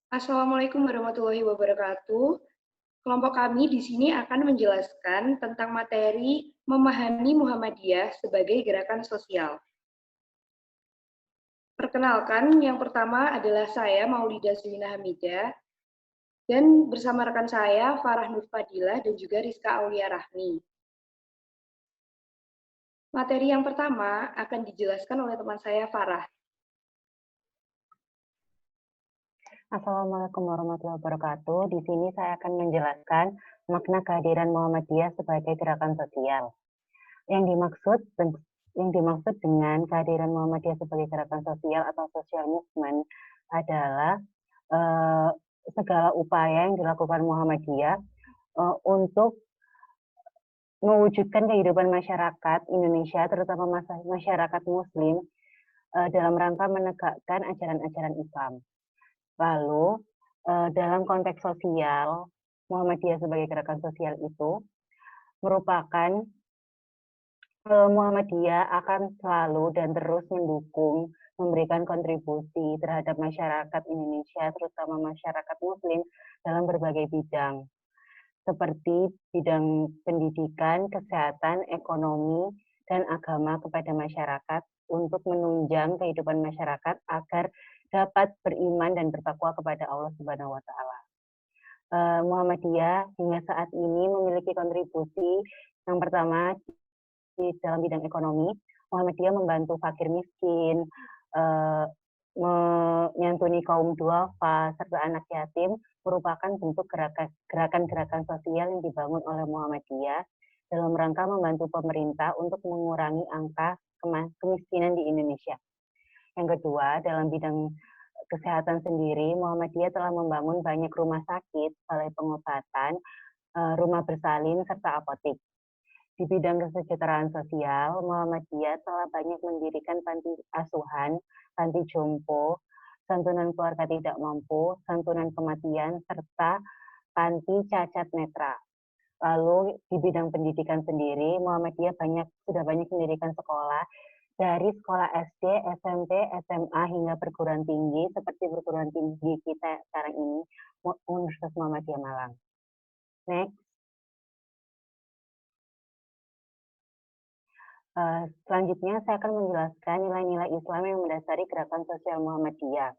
Assalamualaikum warahmatullahi wabarakatuh. Kelompok kami di sini akan menjelaskan tentang materi memahami Muhammadiyah sebagai gerakan sosial. Perkenalkan, yang pertama adalah saya, Maulida Zulina Hamidah, dan bersama rekan saya, Farah Nur Fadilah dan juga Rizka Aulia Rahmi. Materi yang pertama akan dijelaskan oleh teman saya, Farah. Assalamualaikum warahmatullahi wabarakatuh. Di sini saya akan menjelaskan makna kehadiran Muhammadiyah sebagai gerakan sosial. Yang dimaksud dengan kehadiran Muhammadiyah sebagai gerakan sosial atau social movement adalah segala upaya yang dilakukan Muhammadiyah untuk mewujudkan kehidupan masyarakat Indonesia, terutama masyarakat Muslim, dalam rangka menegakkan ajaran-ajaran Islam. Lalu, dalam konteks sosial, Muhammadiyah sebagai gerakan sosial itu merupakan Muhammadiyah akan selalu dan terus mendukung, memberikan kontribusi terhadap masyarakat Indonesia, terutama masyarakat Muslim dalam berbagai bidang, seperti bidang pendidikan, kesehatan, ekonomi, dan agama kepada masyarakat untuk menunjang kehidupan masyarakat agar dapat beriman dan bertakwa kepada Allah Subhanahu wa Ta'ala. Muhammadiyah hingga saat ini memiliki kontribusi yang pertama di dalam bidang ekonomi. Muhammadiyah membantu fakir miskin, menyantuni kaum duafa, serta anak yatim merupakan bentuk gerakan-gerakan sosial yang dibangun oleh Muhammadiyah dalam rangka membantu pemerintah untuk mengurangi angka kemiskinan di Indonesia. Yang kedua, dalam bidang kesehatan sendiri, Muhammadiyah telah membangun banyak rumah sakit, balai pengobatan, rumah bersalin, serta apotek. Di bidang kesejahteraan sosial, Muhammadiyah telah banyak mendirikan panti asuhan, panti jompo, santunan keluarga tidak mampu, santunan kematian, serta panti cacat netra. Lalu di bidang pendidikan sendiri, Muhammadiyah sudah banyak mendirikan sekolah, dari sekolah SD, SMP, SMA, hingga perguruan tinggi, seperti perguruan tinggi kita sekarang ini, Universitas Muhammadiyah Malang. Next. Selanjutnya saya akan menjelaskan nilai-nilai Islam yang mendasari gerakan sosial Muhammadiyah.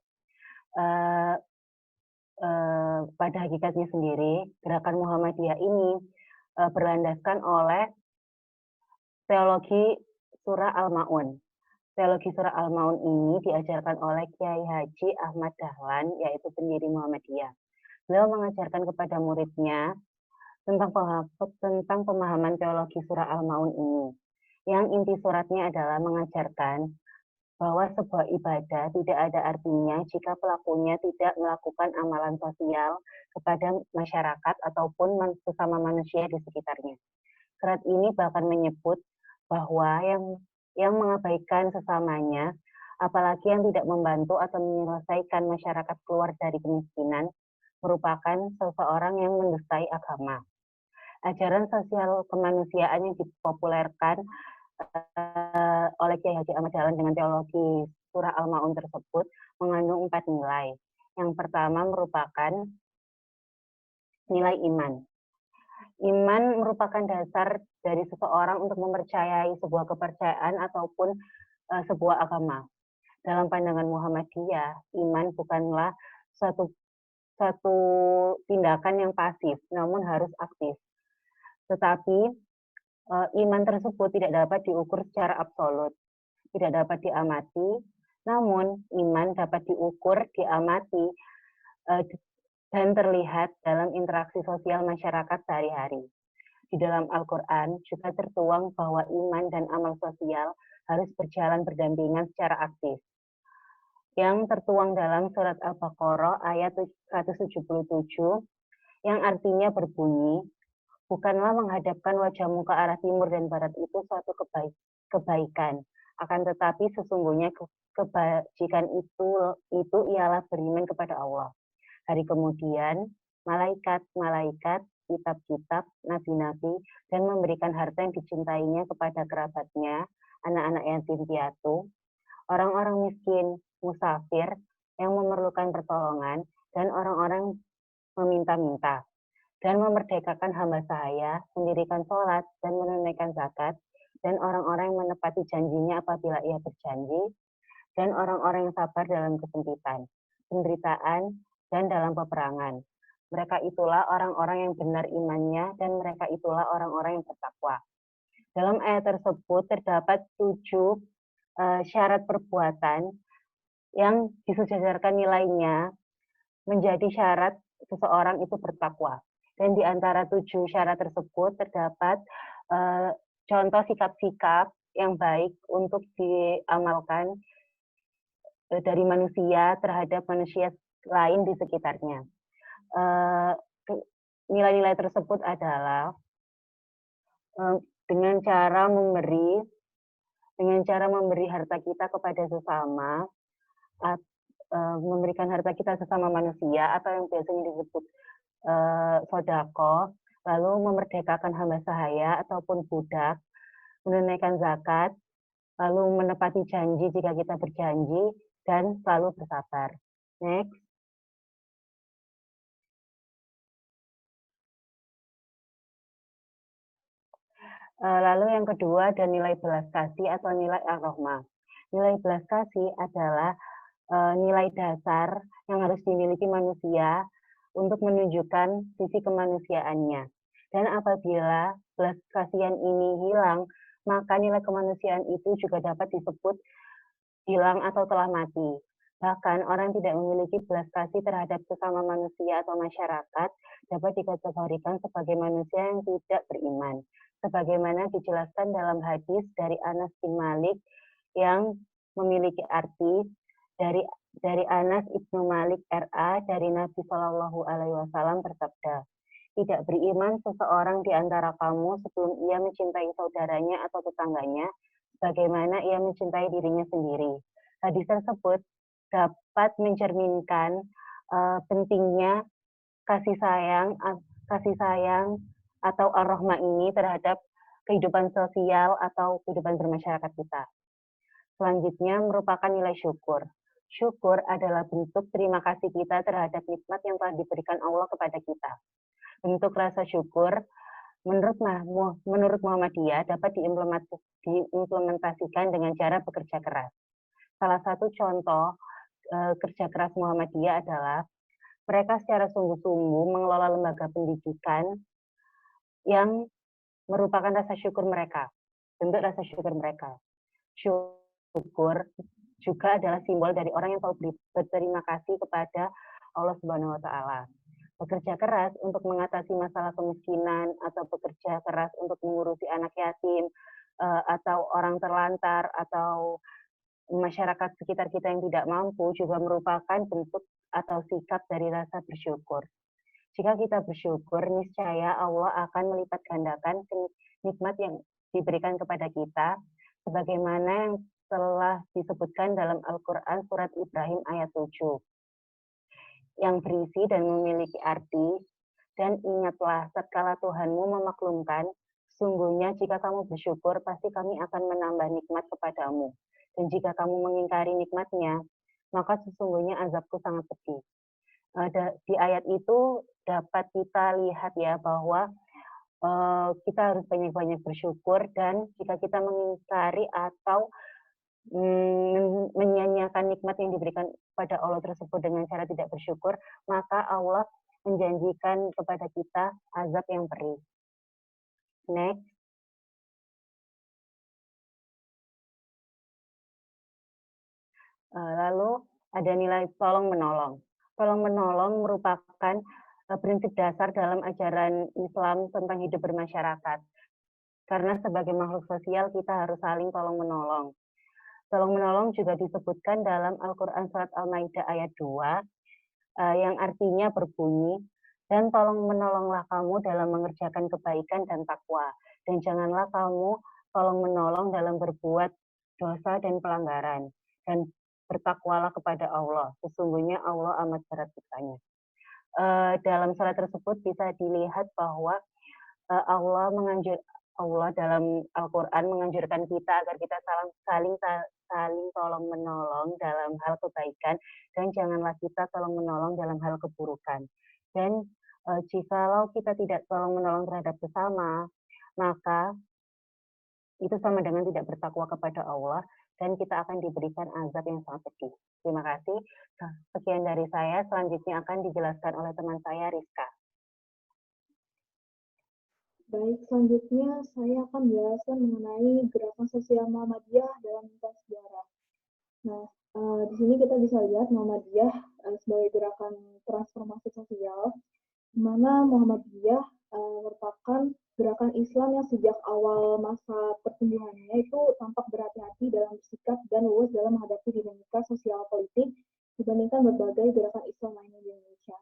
Pada hakikatnya sendiri, gerakan Muhammadiyah ini berlandaskan oleh teologi Surah Al-Ma'un. Teologi Surah Al-Ma'un ini diajarkan oleh Kiai Haji Ahmad Dahlan, yaitu pendiri Muhammadiyah. Beliau mengajarkan kepada muridnya tentang pemahaman teologi Surah Al-Ma'un ini. Yang inti suratnya adalah mengajarkan bahwa sebuah ibadah tidak ada artinya jika pelakunya tidak melakukan amalan sosial kepada masyarakat ataupun sesama manusia di sekitarnya. Surat ini bahkan menyebut bahwa yang mengabaikan sesamanya, apalagi yang tidak membantu atau menyelesaikan masyarakat keluar dari kemiskinan, merupakan seseorang yang mendustai agama. Ajaran sosial kemanusiaan yang dipopulerkan oleh Kiai Haji Ahmad Dahlan dengan teologi Surah Al-Ma'un tersebut mengandung 4 nilai. Yang pertama merupakan nilai iman. Iman merupakan dasar dari seseorang untuk mempercayai sebuah kepercayaan ataupun sebuah agama. Dalam pandangan Muhammadiyah, iman bukanlah suatu tindakan yang pasif, namun harus aktif. Tetapi iman tersebut tidak dapat diukur secara absolut, tidak dapat diamati, namun iman dapat diukur, diamati, dan terlihat dalam interaksi sosial masyarakat sehari-hari. Di dalam Al-Quran juga tertuang bahwa iman dan amal sosial harus berjalan berdampingan secara aktif. Yang tertuang dalam surat Al-Baqarah ayat 177, yang artinya berbunyi, bukanlah menghadapkan wajahmu ke arah timur dan barat itu suatu kebaikan, akan tetapi sesungguhnya kebajikan itu ialah beriman kepada Allah. Hari kemudian, malaikat-malaikat, kitab-kitab, nabi-nabi, dan memberikan harta yang dicintainya kepada kerabatnya, anak-anak yatim piatu, orang-orang miskin, musafir, yang memerlukan pertolongan, dan orang-orang meminta-minta, dan memerdekakan hamba sahaya, mendirikan sholat, dan menunaikan zakat, dan orang-orang yang menepati janjinya apabila ia berjanji, dan orang-orang yang sabar dalam kesempitan, penderitaan, dan dalam peperangan. Mereka itulah orang-orang yang benar imannya, dan mereka itulah orang-orang yang bertakwa. Dalam ayat tersebut terdapat 7 syarat perbuatan yang disejajarkan nilainya menjadi syarat seseorang itu bertakwa. Dan di antara 7 syarat tersebut terdapat contoh sikap-sikap yang baik untuk diamalkan dari manusia terhadap manusia lain di sekitarnya. Nilai-nilai tersebut adalah dengan cara memberi harta kita kepada sesama, memberikan harta kita sesama manusia atau yang biasanya disebut sodako, lalu memerdekakan hamba sahaya ataupun budak, menunaikan zakat, lalu menepati janji jika kita berjanji, dan selalu bersabar. Next. Lalu yang kedua ada nilai belas kasih atau nilai ar-rahmah. Nilai belas kasih adalah nilai dasar yang harus dimiliki manusia untuk menunjukkan sisi kemanusiaannya. Dan apabila belas kasihan ini hilang, maka nilai kemanusiaan itu juga dapat disebut hilang atau telah mati. Bahkan orang tidak memiliki belas kasih terhadap sesama manusia atau masyarakat dapat dikategorikan sebagai manusia yang tidak beriman. Sebagaimana dijelaskan dalam hadis dari Anas bin Malik yang memiliki arti dari Anas ibnu Malik RA dari Nabi Shallallahu Alaihi Wasallam bersabda, tidak beriman seseorang di antara kamu sebelum ia mencintai saudaranya atau tetangganya, sebagaimana ia mencintai dirinya sendiri. Hadis tersebut dapat mencerminkan pentingnya kasih sayang atau ar-rahmah ini terhadap kehidupan sosial atau kehidupan bermasyarakat kita. Selanjutnya merupakan nilai syukur. Syukur adalah bentuk terima kasih kita terhadap nikmat yang telah diberikan Allah kepada kita. Bentuk rasa syukur menurut Muhammadiyah dapat diimplementasikan dengan cara bekerja keras. Salah satu contoh kerja keras Muhammadiyah adalah mereka secara sungguh-sungguh mengelola lembaga pendidikan yang merupakan rasa syukur mereka, bentuk rasa syukur mereka. Syukur juga adalah simbol dari orang yang tahu berterima kasih kepada Allah Subhanahu wa taala. Bekerja keras untuk mengatasi masalah kemiskinan atau bekerja keras untuk mengurusi anak yatim atau orang terlantar atau masyarakat sekitar kita yang tidak mampu juga merupakan bentuk atau sikap dari rasa bersyukur. Jika kita bersyukur, niscaya Allah akan melipat gandakan nikmat yang diberikan kepada kita, sebagaimana yang telah disebutkan dalam Al-Quran surat Ibrahim ayat 7, yang berisi dan memiliki arti, dan ingatlah tatkala Tuhanmu memaklumkan, sungguhnya jika kamu bersyukur, pasti kami akan menambah nikmat kepadamu. Dan jika kamu mengingkari nikmatnya, maka sesungguhnya azabku sangat pedih. Di ayat itu dapat kita lihat ya bahwa kita harus banyak-banyak bersyukur, dan jika kita mengingkari atau menyia-nyiakan nikmat yang diberikan pada Allah tersebut dengan cara tidak bersyukur, maka Allah menjanjikan kepada kita azab yang perih. Next. Lalu ada nilai tolong-menolong. Tolong-menolong merupakan prinsip dasar dalam ajaran Islam tentang hidup bermasyarakat. Karena sebagai makhluk sosial kita harus saling tolong-menolong. Tolong-menolong juga disebutkan dalam Al-Quran surat Al-Maidah ayat 2 yang artinya berbunyi, dan tolong-menolonglah kamu dalam mengerjakan kebaikan dan takwa, dan janganlah kamu tolong-menolong dalam berbuat dosa dan pelanggaran, dan bertakwalah kepada Allah, sesungguhnya Allah amat berat siksanya. Dalam surat tersebut bisa dilihat bahwa Allah dalam Al-Quran menganjurkan kita agar kita saling saling tolong-menolong dalam hal kebaikan, dan janganlah kita tolong-menolong dalam hal keburukan. Dan jikalau kita tidak tolong-menolong terhadap sesama, maka itu sama dengan tidak bertakwa kepada Allah, dan kita akan diberikan azab yang sangat pedih. Terima kasih. Sekian dari saya, selanjutnya akan dijelaskan oleh teman saya, Rizka. Baik, selanjutnya saya akan menjelaskan mengenai gerakan sosial Muhammadiyah dalam lintas sejarah. Nah, di sini kita bisa lihat Muhammadiyah sebagai gerakan transformasi sosial, di mana Muhammadiyah merupakan gerakan Islam yang sejak awal masa pertumbuhannya itu tampak berhati-hati dalam bersikap dan luwes dalam menghadapi dinamika sosial politik dibandingkan berbagai gerakan Islam lainnya di Indonesia.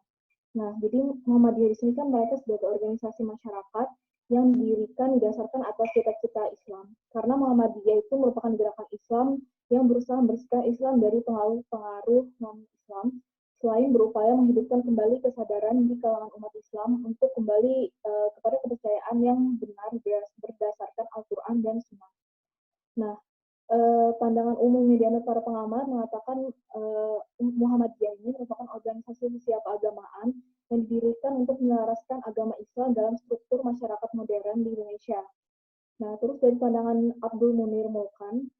Nah, jadi Muhammadiyah di sini kan mereka sebagai organisasi masyarakat yang didirikan didasarkan atas cita-cita Islam. Karena Muhammadiyah itu merupakan gerakan Islam yang berusaha membersihkan Islam dari pengaruh-pengaruh non-Islam, selain berupaya menghidupkan kembali kesadaran di kalangan umat Islam untuk kembali kepada kepercayaan yang benar berdasarkan Al-Quran dan Sunnah. Nah, pandangan umumnya di antara para pengamat mengatakan Muhammadiyah ini merupakan organisasi sosial keagamaan yang didirikan untuk menyelaraskan agama Islam dalam struktur masyarakat modern di Indonesia. Nah, terus dari pandangan Abdul Munir Mulkan,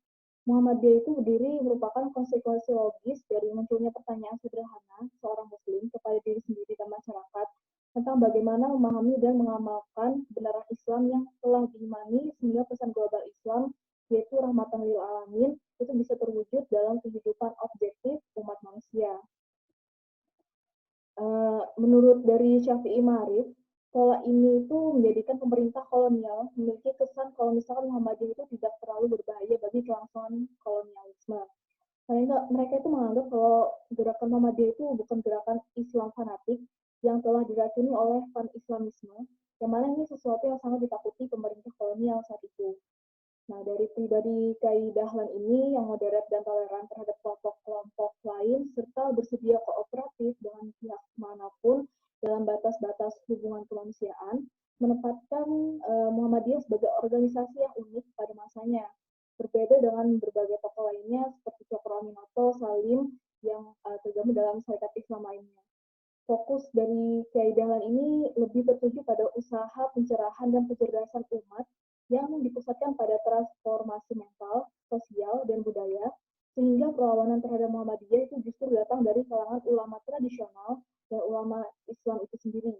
Muhammadiyah itu berdiri merupakan konsekuensi logis dari munculnya pertanyaan sederhana seorang muslim kepada diri sendiri dan masyarakat tentang bagaimana memahami dan mengamalkan kebenaran Islam yang telah diimani sehingga pesan global Islam yaitu rahmatan lil alamin itu bisa terwujud dalam kehidupan objektif umat manusia. Menurut dari Syafi'i Ma'arif, pola ini itu menjadikan pemerintah kolonial memiliki kesan kalau misalkan Muhammadiyah itu tidak terlalu berbahaya bagi kelangsungan kolonialisme. Karena mereka itu menganggap kalau gerakan Muhammadiyah itu bukan gerakan Islam fanatik yang telah diracuni oleh pan-Islamisme, yang mana ini sesuatu yang sangat ditakuti pemerintah kolonial saat itu. Nah, dari pribadi Kiai Dahlan ini yang moderat dan toleran terhadap kelompok-kelompok lain, serta bersedia kooperatif dengan pihak manapun dalam batas-batas hubungan kemanusiaan, menempatkan Muhammadiyah sebagai organisasi yang unik pada masanya. Berbeda dengan berbagai tokoh lainnya seperti Cokro Aminoto, Salim, yang tergabung dalam Serikat Islam lainnya. Fokus dari Kiai Dahlan ini lebih tertuju pada usaha pencerahan dan pencerdasan umat yang dipusatkan pada transformasi mental, sosial, dan budaya, sehingga perlawanan terhadap Muhammadiyah itu justru datang dari kalangan ulama tradisional dan ulama Islam itu sendiri.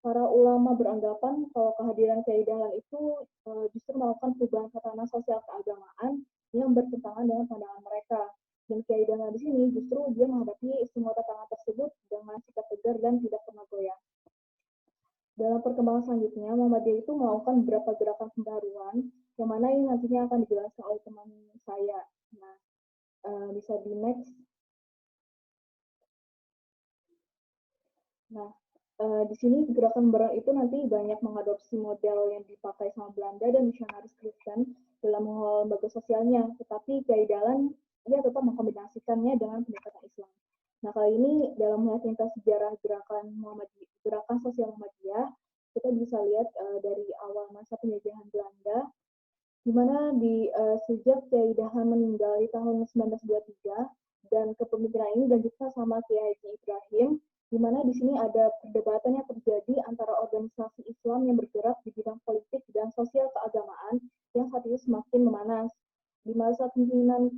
Para ulama beranggapan kalau kehadiran Kiai Dahlan itu justru melakukan perubahan tatanan sosial keagamaan yang bertentangan dengan pandangan mereka. Dan Kiai Dahlan di sini justru dia menghadapi semua tantangan tersebut dengan sikap tegar dan tidak pernah goyah. Dalam perkembangan selanjutnya, Muhammadiyah itu melakukan beberapa gerakan pembaruan, yang mana ini nantinya akan dijelaskan oleh teman saya. Nah, bisa di next. Nah, di sini gerakan pembaruan itu nanti banyak mengadopsi model yang dipakai sama Belanda dan misionaris Kristen dalam mengelola lembaga sosialnya, tetapi Kiai Dahlan ia tetap mengkombinasikannya dengan pendekatan Islam. Nah, kali ini dalam melihat lintas sejarah gerakan sosial Muhammadiyah, kita bisa lihat dari awal masa penjajahan Belanda, di mana sejak Kiai Dahlan meninggal di tahun 1923 dan kepemimpinan ini dilanjutkan sama Kiai Haji Ibrahim, di mana di sini ada perdebatan yang terjadi antara organisasi Islam yang bergerak di bidang politik dan sosial keagamaan yang saat itu semakin memanas. Di masa kepemimpinan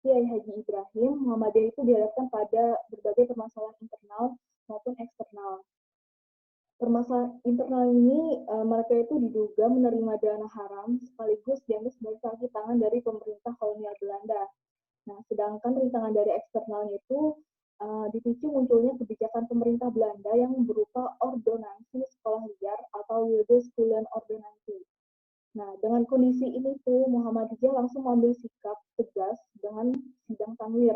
Kiai Haji Ibrahim, Muhammadiyah itu dihadapkan pada berbagai permasalahan internal maupun eksternal. Permasalahan internal ini, mereka itu diduga menerima dana haram sekaligus dianggap sebagai kaki tangan dari pemerintah kolonial Belanda. Nah, sedangkan rintangan dari eksternalnya itu dipicu munculnya kebijakan pemerintah Belanda yang berupa ordonansi sekolah liar atau Wilde Scholen-Ordonansie. Nah, dengan kondisi ini tuh Muhammadiyah langsung mengambil sikap tegas dengan sidang tanwir,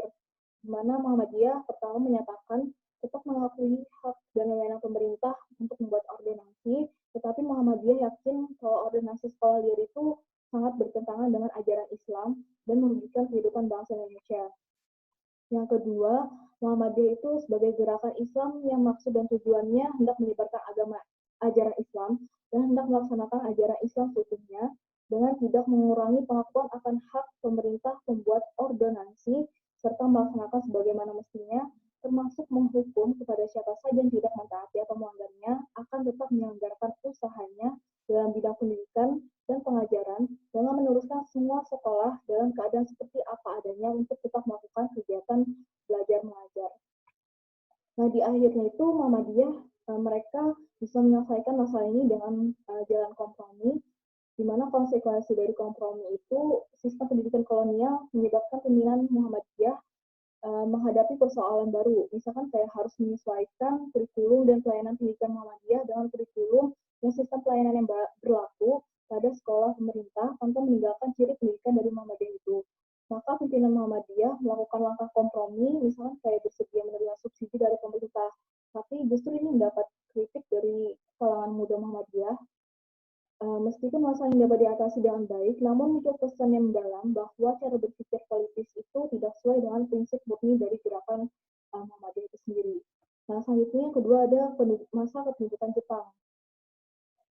di mana Muhammadiyah pertama menyatakan tetap mengakui hak dan wewenang pemerintah untuk membuat ordonansi, tetapi Muhammadiyah yakin kalau ordonansi sekolah liar itu sangat bertentangan dengan ajaran Islam dan merugikan kehidupan bangsa Indonesia. Yang kedua, Muhammadiyah itu sebagai gerakan Islam yang maksud dan tujuannya hendak menyebarkan ajaran Islam dan hendak melaksanakan ajaran Islam seutuhnya, dengan tidak mengurangi pengakuan akan hak pemerintah membuat ordonansi serta melaksanakan sebagaimana mestinya, termasuk menghukum kepada siapa saja yang tidak mentaati atau melanggarnya, akan tetap menyelenggarakan usahanya dalam bidang pendidikan dan pengajaran dengan meneruskan semua sekolah dalam keadaan seperti apa adanya untuk tetap melakukan kegiatan belajar mengajar. Nah, di akhirnya itu Muhammadiyah mereka bisa menyelesaikan masalah ini dengan jalan kompromi, di mana konsekuensi dari kompromi itu sistem pendidikan kolonial menyebabkan pimpinan Muhammadiyah menghadapi persoalan baru. Misalkan kayak harus menyesuaikan kurikulum dan pelayanan pendidikan Muhammadiyah dengan kurikulum dan sistem pelayanan yang berlaku pada sekolah pemerintah tanpa meninggalkan ciri pendidikan dari Muhammadiyah itu. Maka pimpinan Muhammadiyah melakukan langkah kompromi, misalkan kayak bersedia menerima subsidi dari pemerintah. Tapi justru ini mendapat kritik dari kalangan muda Muhammadiyah. Meskipun masalah ini dapat diatasi dengan baik, namun muncul pesan yang mendalam bahwa cara berpikir politis itu tidak sesuai dengan prinsip murni dari gerakan Muhammadiyah itu sendiri. Nah, selanjutnya yang kedua ada masa kependudukan Jepang.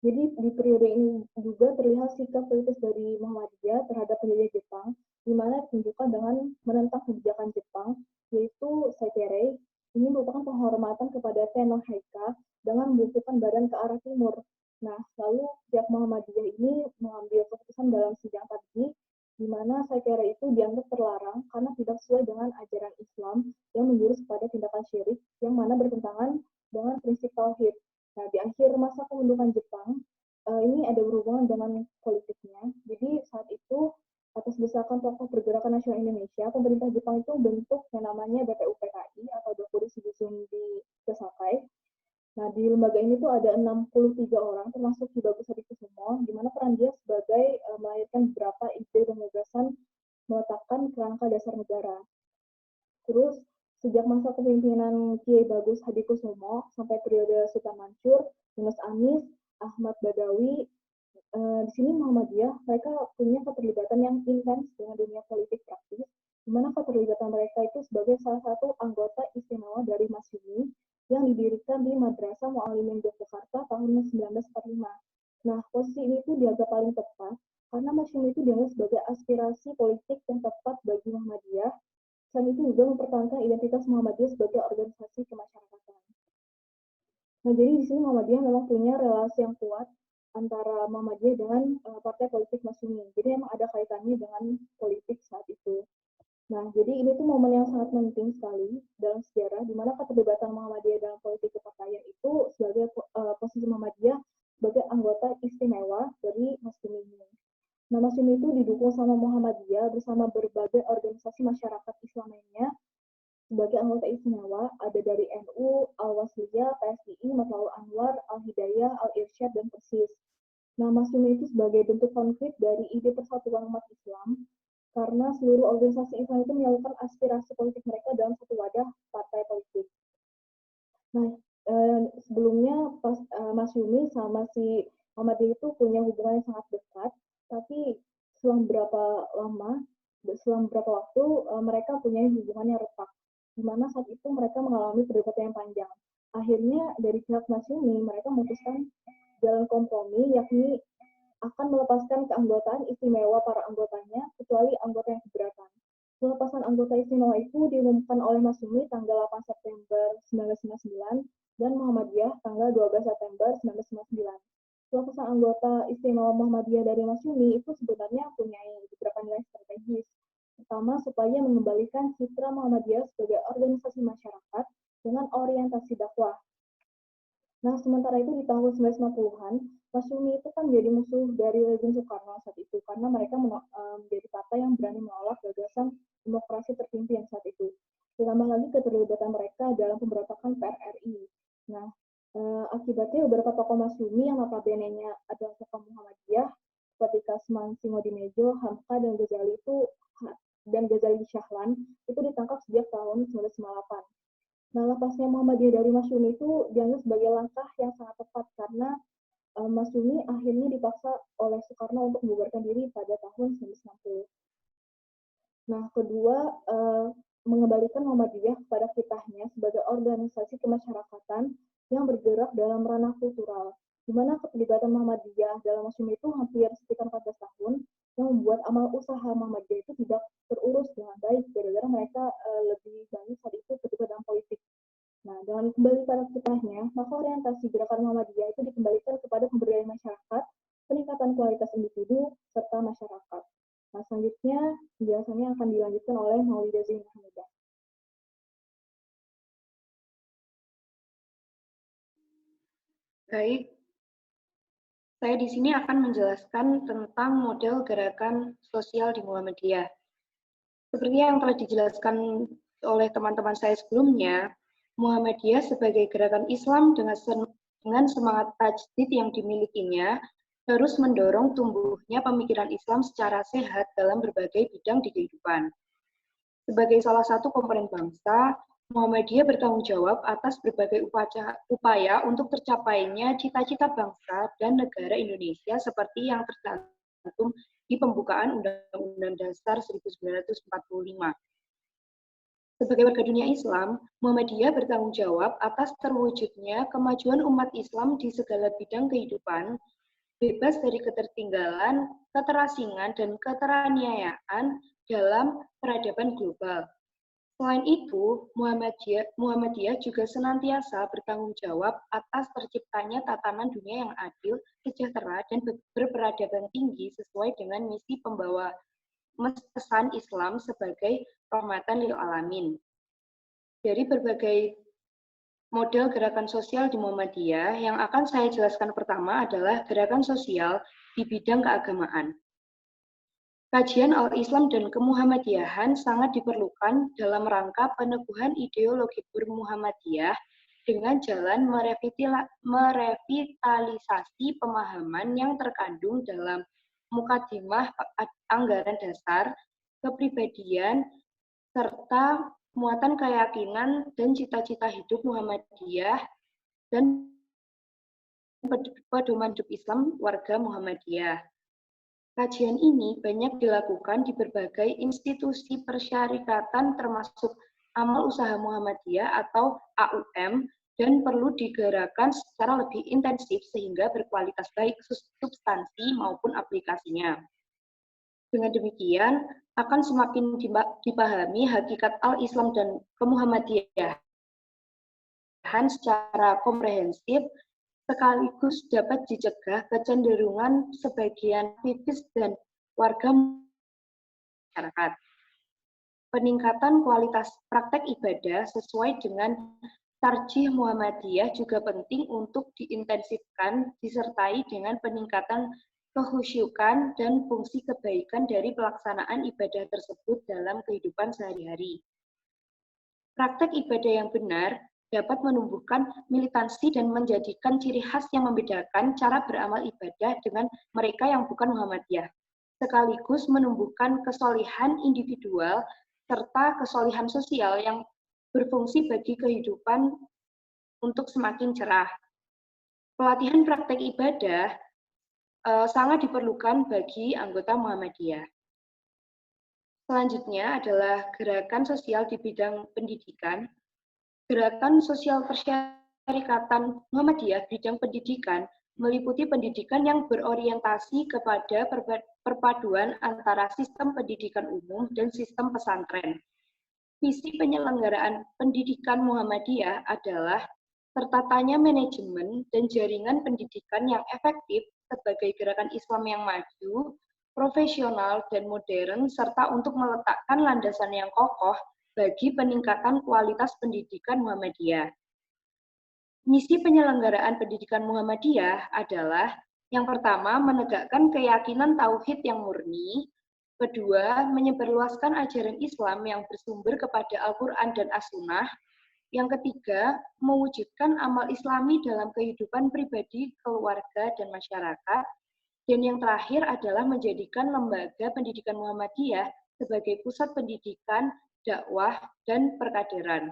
Jadi di periode ini juga terlihat sikap politis dari Muhammadiyah terhadap penjajah Jepang, di mana ditunjukkan dengan menentang kebijakan Jepang, yaitu Saikere. Ini merupakan penghormatan kepada Tenno Heika dengan membukukan badan ke arah timur. Nah, lalu pihak Muhammadiyah ini mengambil keputusan dalam sidang tadi, di mana Saikere itu dianggap terlarang karena tidak sesuai dengan ajaran Islam yang menjurus pada tindakan syirik yang mana bertentangan dengan prinsip tauhid. Nah, di akhir masa kemunduran Jepang, ini ada berhubungan dengan politiknya. Jadi saat itu atas desakan tokoh pergerakan nasional Indonesia, pemerintah Jepang itu bentuk yang namanya BPUPKI atau Dokuri Shibusundi Kesakai. Nah, di lembaga ini tuh ada 63 orang, termasuk Hibagus Hadikusumo, di mana peran dia sebagai melahirkan beberapa ide dan gagasan meletakkan kerangka dasar negara. Terus, sejak masa kepemimpinan Kiai Bagus Hadikusumo sampai periode Sultan Mansur, Yunus Anis, Ahmad Badawi, di sini Muhammadiyah, mereka punya keterlibatan yang intens dengan dunia politik praktis, di mana keterlibatan mereka itu sebagai salah satu anggota istimewa dari Masyumi yang didirikan di Madrasah Muallimin Yogyakarta tahun 1945. Nah, posisi ini tuh dianggap paling tepat karena Masyumi itu dianggap sebagai aspirasi politik yang tepat bagi Muhammadiyah. Selain itu juga mempertahankan identitas Muhammadiyah sebagai organisasi kemasyarakatan. Nah, jadi di sini Muhammadiyah memang punya relasi yang kuat antara Muhammadiyah dengan partai politik Masyumi. Jadi memang ada kaitannya dengan politik saat itu. Nah, jadi ini tuh momen yang sangat penting sekali dalam sejarah, di mana keterlibatan Muhammadiyah dalam politik kepartaian itu sebagai posisi Muhammadiyah sebagai anggota istimewa dari Masyumi ini. Nah, Masyumi itu didukung sama Muhammadiyah bersama berbagai organisasi masyarakat Islam lainnya sebagai anggota istimewa, ada dari NU, Al-Wasliyah, PSII, Matlaul Anwar, Al-Hidayah, Al-Irsyad, dan Persis. Nah, Masyumi itu sebagai bentuk konkret dari ide persatuan umat Islam, karena seluruh organisasi Islam itu menyalurkan aspirasi politik mereka dalam satu wadah partai politik. Nah, sebelumnya pas Masyumi sama si Muhammadiyah itu punya hubungan yang sangat dekat, tapi selang berapa waktu mereka punya hubungan yang retak, di mana saat itu mereka mengalami perdebatan yang panjang. Akhirnya dari pihak Masyumi mereka memutuskan jalan kompromi, yakni akan melepaskan keanggotaan istimewa para anggotanya, kecuali anggota yang keberatan. Pelepasan anggota istimewa itu diumumkan oleh Masyumi tanggal 8 September 1999 dan Muhammadiyah tanggal 12 September 1999. Pelepasan anggota istimewa Muhammadiyah dari Masyumi itu sebenarnya punya beberapa nilai strategis. Pertama, supaya mengembalikan citra Muhammadiyah sebagai organisasi masyarakat dengan orientasi dakwah. Nah, sementara itu di tahun 1950-an, Masyumi itu kan jadi musuh dari rezim Soekarno saat itu, karena mereka menjadi partai yang berani menolak gagasan demokrasi terpimpin saat itu. Ditambah lagi keterlibatan mereka dalam pemberontakan PRRI. Nah, akibatnya beberapa tokoh Masyumi yang notabene-nya adalah tokoh Muhammadiyah, seperti Kasman Singodimedjo, Hamka, dan Ghazali Shahlan, itu ditangkap sejak tahun 1998. Nah, lepasnya Muhammadiyah dari Masyumi itu dianggap sebagai langkah yang sangat tepat karena Masyumi akhirnya dipaksa oleh Soekarno untuk membubarkan diri pada tahun 1960. Nah, kedua, mengembalikan Muhammadiyah kepada kitahnya sebagai organisasi kemasyarakatan yang bergerak dalam ranah kultural. di mana keterlibatan Muhammadiyah dalam museum itu hampir sekitar 14 tahun, yang membuat amal usaha Muhammadiyah itu tidak terurus dengan baik, gara-gara mereka lebih banyak saat itu terlibat dalam politik. Nah, dengan kembali pada setelahnya, maka orientasi gerakan Muhammadiyah itu dikembalikan kepada pemberdayaan masyarakat, peningkatan kualitas individu, serta masyarakat. Nah, selanjutnya penjelasannya akan dilanjutkan oleh Maulida Zainal Hamidah. Baik, saya di sini akan menjelaskan tentang model gerakan sosial di Muhammadiyah. Seperti yang telah dijelaskan oleh teman-teman saya sebelumnya, Muhammadiyah sebagai gerakan Islam dengan semangat tajdid yang dimilikinya terus mendorong tumbuhnya pemikiran Islam secara sehat dalam berbagai bidang di kehidupan. Sebagai salah satu komponen bangsa, Muhammadiyah bertanggung jawab atas berbagai upaya untuk tercapainya cita-cita bangsa dan negara Indonesia seperti yang tercantum di pembukaan Undang-Undang Dasar 1945. Sebagai warga dunia Islam, Muhammadiyah bertanggung jawab atas terwujudnya kemajuan umat Islam di segala bidang kehidupan, bebas dari ketertinggalan, keterasingan, dan keteraniayaan dalam peradaban global. Selain itu, Muhammadiyah juga senantiasa bertanggung jawab atas terciptanya tatanan dunia yang adil, sejahtera, dan berperadaban tinggi sesuai dengan misi pembawa pesan Islam sebagai rahmatan lil alamin. Dari berbagai model gerakan sosial di Muhammadiyah, yang akan saya jelaskan pertama adalah gerakan sosial di bidang keagamaan. Kajian al-Islam dan kemuhammadiyahan sangat diperlukan dalam rangka peneguhan ideologi bermuhammadiyah dengan jalan merevitalisasi pemahaman yang terkandung dalam mukadimah anggaran dasar, kepribadian, serta muatan keyakinan dan cita-cita hidup Muhammadiyah dan pedoman hidup Islam warga Muhammadiyah. Kajian ini banyak dilakukan di berbagai institusi persyarikatan termasuk Amal Usaha Muhammadiyah atau AUM dan perlu digerakkan secara lebih intensif sehingga berkualitas baik substansi maupun aplikasinya. Dengan demikian, akan semakin dipahami hakikat al-Islam dan kemuhammadiyahan secara komprehensif, sekaligus dapat dicegah kecenderungan sebagian aktivis dan warga masyarakat. Peningkatan kualitas praktek ibadah sesuai dengan tarjih Muhammadiyah juga penting untuk diintensifkan disertai dengan peningkatan kehusyukan dan fungsi kebaikan dari pelaksanaan ibadah tersebut dalam kehidupan sehari-hari. Praktek ibadah yang benar dapat menumbuhkan militansi dan menjadikan ciri khas yang membedakan cara beramal ibadah dengan mereka yang bukan Muhammadiyah, sekaligus menumbuhkan kesolihan individual serta kesolihan sosial yang berfungsi bagi kehidupan untuk semakin cerah. Pelatihan praktek ibadah sangat diperlukan bagi anggota Muhammadiyah. Selanjutnya adalah gerakan sosial di bidang pendidikan. Gerakan sosial persyarikatan Muhammadiyah bidang pendidikan meliputi pendidikan yang berorientasi kepada perpaduan antara sistem pendidikan umum dan sistem pesantren. Visi penyelenggaraan pendidikan Muhammadiyah adalah tertatanya manajemen dan jaringan pendidikan yang efektif sebagai gerakan Islam yang maju, profesional, dan modern, serta untuk meletakkan landasan yang kokoh bagi peningkatan kualitas pendidikan Muhammadiyah. Misi penyelenggaraan pendidikan Muhammadiyah adalah yang pertama, menegakkan keyakinan tauhid yang murni, kedua, menyebarluaskan ajaran Islam yang bersumber kepada Al-Quran dan As-Sunnah, yang ketiga, mewujudkan amal Islami dalam kehidupan pribadi, keluarga, dan masyarakat, dan yang terakhir adalah menjadikan lembaga pendidikan Muhammadiyah sebagai pusat pendidikan, dakwah, dan perkaderan.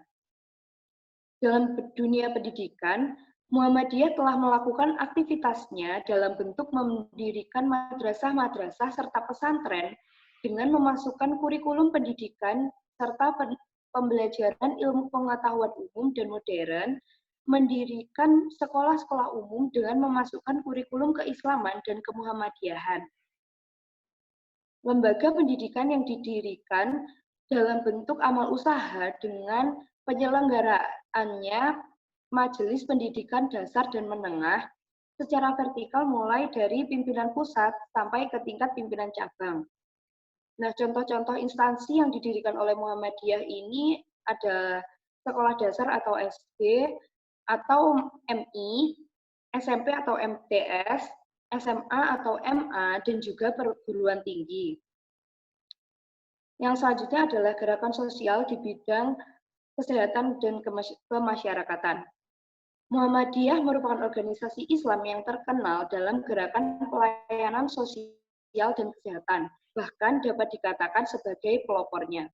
Dalam dunia pendidikan, Muhammadiyah telah melakukan aktivitasnya dalam bentuk mendirikan madrasah-madrasah serta pesantren dengan memasukkan kurikulum pendidikan serta pembelajaran ilmu pengetahuan umum dan modern mendirikan sekolah-sekolah umum dengan memasukkan kurikulum keislaman dan kemuhammadiyahan. Lembaga pendidikan yang didirikan dalam bentuk amal usaha dengan penyelenggaraannya Majelis Pendidikan Dasar dan Menengah secara vertikal mulai dari pimpinan pusat sampai ke tingkat pimpinan cabang. Nah, contoh-contoh instansi yang didirikan oleh Muhammadiyah ini ada sekolah dasar atau SD, atau MI, SMP atau MTS, SMA atau MA, dan juga perguruan tinggi. Yang selanjutnya adalah gerakan sosial di bidang kesehatan dan kemasyarakatan. Muhammadiyah merupakan organisasi Islam yang terkenal dalam gerakan pelayanan sosial dan kesehatan, bahkan dapat dikatakan sebagai pelopornya.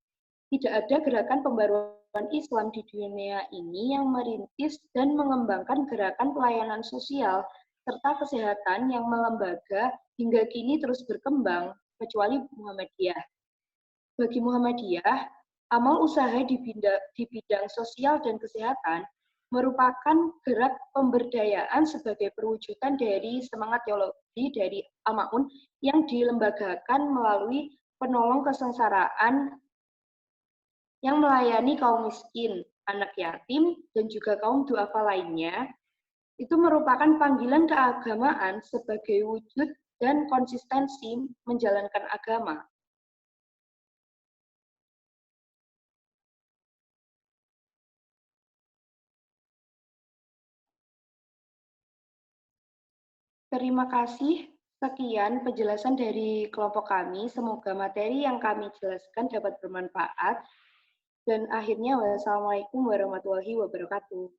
Tidak ada gerakan pembaruan Islam di dunia ini yang merintis dan mengembangkan gerakan pelayanan sosial serta kesehatan yang melembaga hingga kini terus berkembang, kecuali Muhammadiyah. Bagi Muhammadiyah, amal usaha di bidang sosial dan kesehatan merupakan gerak pemberdayaan sebagai perwujudan dari semangat teologi dari Al-Ma'un yang dilembagakan melalui penolong kesengsaraan yang melayani kaum miskin, anak yatim, dan juga kaum duafa lainnya. Itu merupakan panggilan keagamaan sebagai wujud dan konsistensi menjalankan agama. Terima kasih. Sekian penjelasan dari kelompok kami. Semoga materi yang kami jelaskan dapat bermanfaat. Dan akhirnya, wassalamualaikum warahmatullahi wabarakatuh.